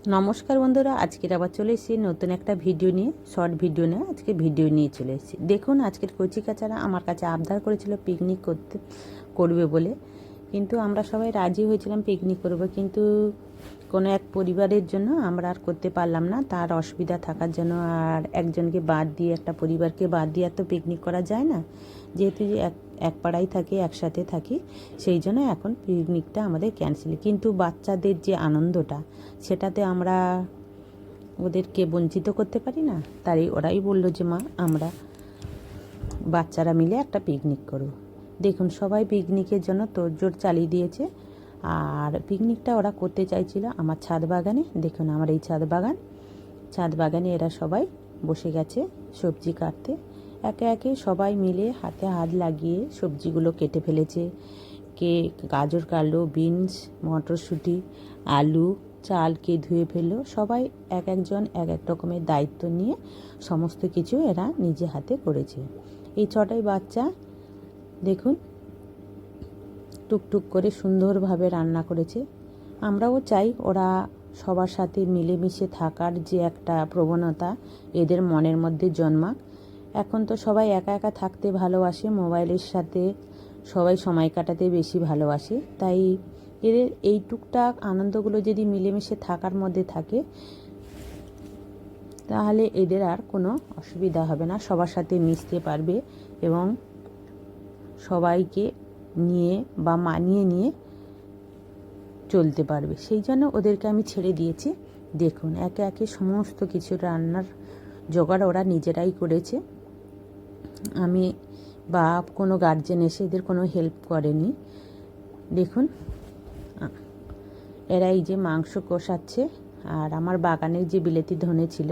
নমস্কার বন্ধুরা, আজকের আবার চলে এসেছি নতুন একটা ভিডিও নিয়ে, শর্ট ভিডিও নিয়ে। আজকে ভিডিও নিয়ে চলে এসেছি। দেখুন, আজকের কচিকাচারা আমার কাছে আবদার করেছিল পিকনিক করবে বলে, কিন্তু আমরা সবাই রাজি হয়েছিলাম পিকনিক করব, কিন্তু কোনো এক পরিবারের জন্য আমরা আর করতে পারলাম না। তার অসুবিধা থাকার জন্য আর একজনকে বাদ দিয়ে, একটা পরিবারকে বাদ দিয়ে তো পিকনিক করা যায় না, যেহেতু যে এক পাড়ায় থাকি, একসাথে থাকি, সেই জন্য এখন পিকনিকটা আমাদের ক্যান্সেল। কিন্তু বাচ্চাদের যে আনন্দটা, সেটাতে আমরা ওদেরকে বঞ্চিত করতে পারি না। তাই ওরাই বললো যে মা, আমরা বাচ্চারা মিলে একটা পিকনিক করব। দেখুন, সবাই পিকনিকের জন্য তোড়জোড় চালিয়ে দিয়েছে। আর পিকনিকটা ওরা করতে চাইছিল আমার ছাদ বাগানে। দেখুন, আমার এই ছাদ বাগানে এরা সবাই বসে গেছে সবজি কাটতে। একে একে সবাই মিলে হাতে হাত লাগিয়ে সবজিগুলো কেটে ফেলেছে। কে গাজর কাটলো, বিনস, মটরশুঁটি, আলু, চালকে ধুয়ে ফেললো। সবাই এক একজন এক এক রকমের দায়িত্ব নিয়ে সমস্ত কিছু এরা নিজে হাতে করেছে। এই ছটাই বাচ্চা দেখুন টুকটুক করে সুন্দরভাবে রান্না করেছে। আমরাও চাই ওরা সবার সাথে মিলেমিশে থাকার যে একটা প্রবণতা এদের মনের মধ্যে জন্মাক। এখন তো সবাই একা একা থাকতে ভালোবাসে, মোবাইলের সাথে সবাই সময় কাটাতে বেশি ভালোবাসে। তাই এদের এই টুকটাক আনন্দগুলো যদি মিলেমিশে থাকার মধ্যে থাকে, তাহলে এদের আর কোনো অসুবিধা হবে না, সবার সাথে মিশতে পারবে এবং সবাইকে নিয়ে বা মানিয়ে নিয়ে চলতে পারবে। সেই জন্য ওদেরকে আমি ছেড়ে দিয়েছি। দেখুন, একে একে সমস্ত কিছু রান্নার জোগাড় ওরা নিজেরাই করেছে। আমি বা কোনো গার্জেন এসে এদের কোনো হেল্প করেনি। দেখুন, এরা এই যে মাংস কষাচ্ছে। আর আমার বাগানের যে বিলেতি ধনে ছিল,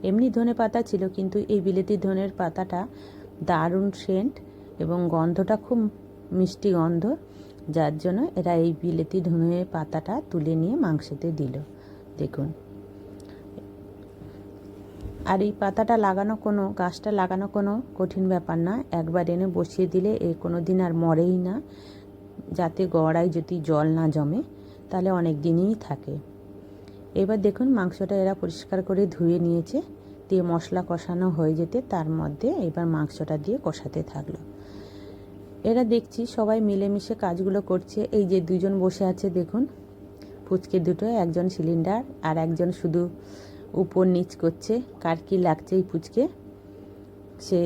এমনি ধনে পাতা ছিল, কিন্তু এই বিলেতি ধনের পাতাটা দারুণ সেন্ট এবং গন্ধটা খুব মিষ্টি গন্ধ, যার জন্য এরা এই বিলেতি ধনে পাতাটা তুলে নিয়ে মাংসেতে দিল। দেখুন, আর এই পাতাটা লাগানো, গাছটা লাগানো কোনো কঠিন ব্যাপার না। একবার এনে বসিয়ে দিলে এ কোনো দিন আর মরেই না। যাতে গোড়ায় যদি জল না জমে, তাহলে অনেক দিনই থাকে। এবার দেখুন, মাংসটা এরা পরিষ্কার করে ধুয়ে নিয়েছে, দিয়ে মশলা কষানো হয়ে যেতে তার মধ্যে এবার মাংসটা দিয়ে কষাতে থাকলো। এরা দেখছি সবাই মিলেমিশে কাজগুলো করছে। এই যে দুজন বসে আছে দেখুন, ফুচকে দুটো, একজন সিলিন্ডার আর একজন শুধু উপর নিচ করছে। কার কী লাগছে এই পুচকে, সে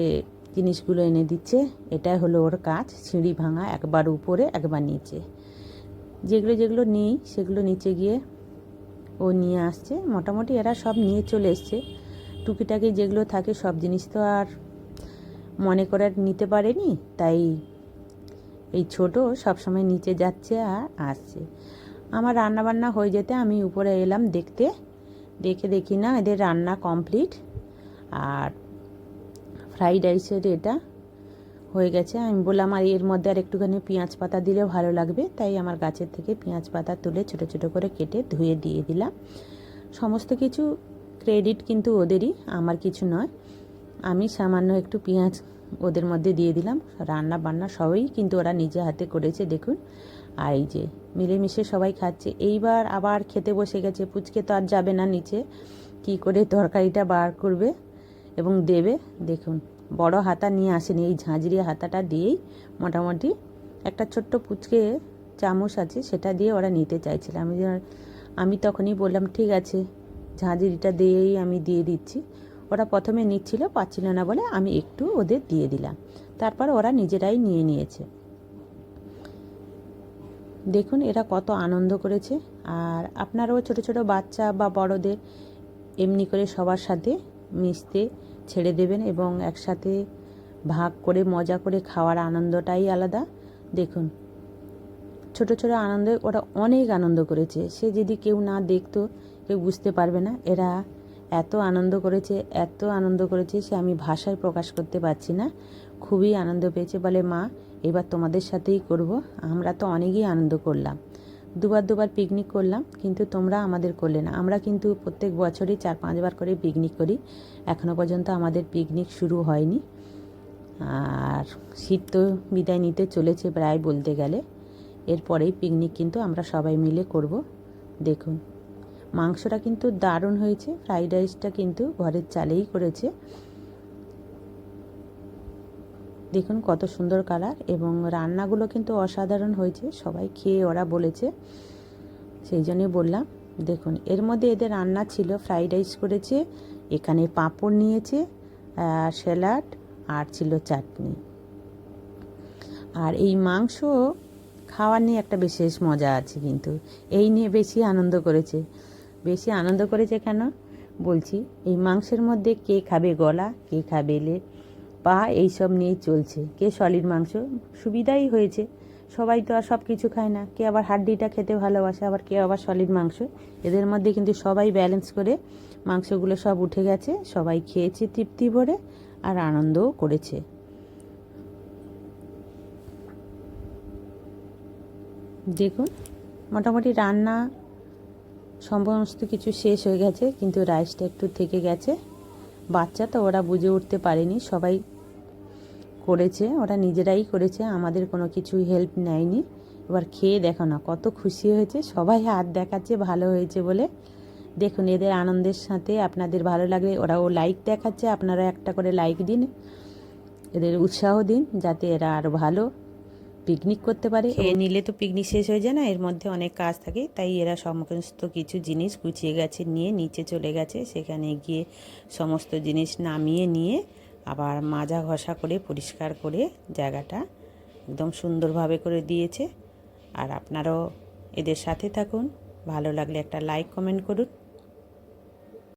জিনিসগুলো এনে দিচ্ছে। এটাই হলো ওর কাজ, সিঁড়ি ভাঙা, একবার উপরে একবার নিচে। যেগুলো যেগুলো নেই সেগুলো নিচে গিয়ে ও নিয়ে আসছে। মোটামুটি এরা সব নিয়ে চলে এসছে। টুকিটাকি যেগুলো থাকে সব জিনিস তো আর মনে করে নিতে পারেনি, তাই এই ছোট সবসময় নিচে যাচ্ছে আর আসছে। আমার রান্নাবান্না হয়ে যেতে আমি উপরে এলাম দেখতে। দেখি না এদের রান্না কমপ্লিট। আর ফ্রাইড রাইসের এটা হয়ে গেছে। আমি বললাম আর এর মধ্যে আর একটুখানি পেঁয়াজ পাতা দিলে ভালো লাগবে, তাই আমার গাছের থেকে পেঁয়াজ পাতা তুলে ছোটো ছোটো করে কেটে ধুয়ে দিয়ে দিলাম। সমস্ত কিছু ক্রেডিট কিন্তু ওদেরই, আমার কিছু নয়। আমি সামান্য একটু পেঁয়াজ ওদের মধ্যে দিয়ে দিলাম। রান্না বান্না সবই কিন্তু ওরা নিজে হাতে করেছে দেখুন। আর এই যে মিলেমিশে সবাই খাচ্ছে। এইবার আবার খেতে বসে গেছে। পুচকে তো আর যাবে না নিচে, কি করে তরকারিটা বার করবে এবং দেবে। দেখুন, বড় হাতা নিয়ে আসেনি, এই ঝাঁঝরি হাতাটা দিয়েই মোটামুটি একটা ছোট্ট পুচকে চামচ আছে, সেটা দিয়ে ওরা নিতে চাইছিল। আমি তখনই বললাম ঠিক আছে, ঝাঁঝরিটা দিয়েই আমি দিয়ে দিচ্ছি। ওরা প্রথমে নিচ্ছিল, পাচ্ছিল না বলে আমি একটু ওদের দিয়ে দিলাম। তারপর ওরা নিজেরাই নিয়ে নিয়েছে। দেখুন এরা কত আনন্দ করেছে। আর আপনারাও ছোট ছোট বাচ্চা বা বড়দের এমনি করে সবার সাথে মিশতে ছেড়ে দেবেন এবং একসাথে ভাগ করে মজা করে খাওয়ার আনন্দটাই আলাদা। দেখুন, ছোট ছোট আনন্দে ওরা অনেক আনন্দ করেছে। সে যদি কেউ না দেখতো, কেউ বুঝতে পারবে না। এরা এত আনন্দ করেছে সে আমি ভাষায় প্রকাশ করতে পারছি না। খুবই আনন্দ পেয়েছে। বলে মা, এবার তোমাদের সাথেই করব। আমরা তো অনেকই আনন্দ করলাম, দুবার পিকনিক করলাম, কিন্তু তোমরা আমাদের করলে না। আমরা কিন্তু প্রত্যেক বছরই 4-5 বার করে পিকনিক করি। এখনও পর্যন্ত আমাদের পিকনিক শুরু হয়নি। আর শীত তো বিদায় নিতে চলেছে প্রায় বলতে গেলে। এরপরেই পিকনিক কিন্তু আমরা সবাই মিলে করব। দেখুন, মাংসটা কিন্তু দারুণ হয়েছে। ফ্রাইড রাইসটা কিন্তু ঘরের চালেই করেছে। দেখুন কত সুন্দর কালার, এবং রান্নাগুলো কিন্তু অসাধারণ হয়েছে। সবাই খেয়ে ওরা বলেছে, সেই জন্যই বললাম। দেখুন এর মধ্যে এদের রান্না ছিল, ফ্রাইড রাইস করেছে, এখানে পাঁপড় নিয়েছে, স্যালাড, আর ছিল চাটনি। আর এই মাংস খাওয়ার নিয়ে একটা বিশেষ মজা আছে, কিন্তু এই নিয়ে বেশি আনন্দ করেছে। বেশি আনন্দ করেছে কেন বলছি, এই মাংসের মধ্যে কে খাবে গলা, কে খাবে পা, এইসব নিয়েই চলছে। কে সলিড মাংস, সুবিধাই হয়েছে। সবাই তো আর সব কিছু খায় না, কে আবার হাড্ডিটা খেতে ভালোবাসে, আবার কে আবার সলিড মাংস। এদের মধ্যে কিন্তু সবাই ব্যালেন্স করে মাংসগুলো সব উঠে গেছে, সবাই খেয়েছে তৃপ্তি ভরে আর আনন্দও করেছে। দেখুন মোটামুটি রান্না সমস্ত কিছু শেষ হয়ে গেছে, কিন্তু রাইসটা একটু থেকে গেছে। বাচ্চা তো, ওরা বুঝে উঠতে পারেনি, সবাই করেছে, ওরা নিজেরাই করেছে, আমাদের কোনো কিছু হেল্প নেয়নি। এবার খেয়ে দেখো না কত খুশি হয়েছে, সবাই হাত দেখাচ্ছে ভালো হয়েছে বলে। দেখুন এদের আনন্দের সাথে আপনাদের ভালো লাগলে ওরাও লাইক দেখাচ্ছে, আপনারা একটা করে লাইক দিন, এদের উৎসাহ দিন যাতে এরা আরও ভালো পিকনিক করতে পারে। খেয়ে নিলে তো পিকনিক শেষ হয়ে যায় না, এর মধ্যে অনেক কাজ থাকে, তাই এরা সমস্ত কিছু জিনিস গুছিয়ে গেছে, নিয়ে নিচে চলে গেছে। সেখানে গিয়ে সমস্ত জিনিস নামিয়ে নিয়ে আবার মাজা ঘষা করে পরিষ্কার করে জায়গাটা একদম সুন্দরভাবে করে দিয়েছে। আর আপনারাও এদের সাথে থাকুন, ভালো লাগলে একটা লাইক কমেন্ট করুন।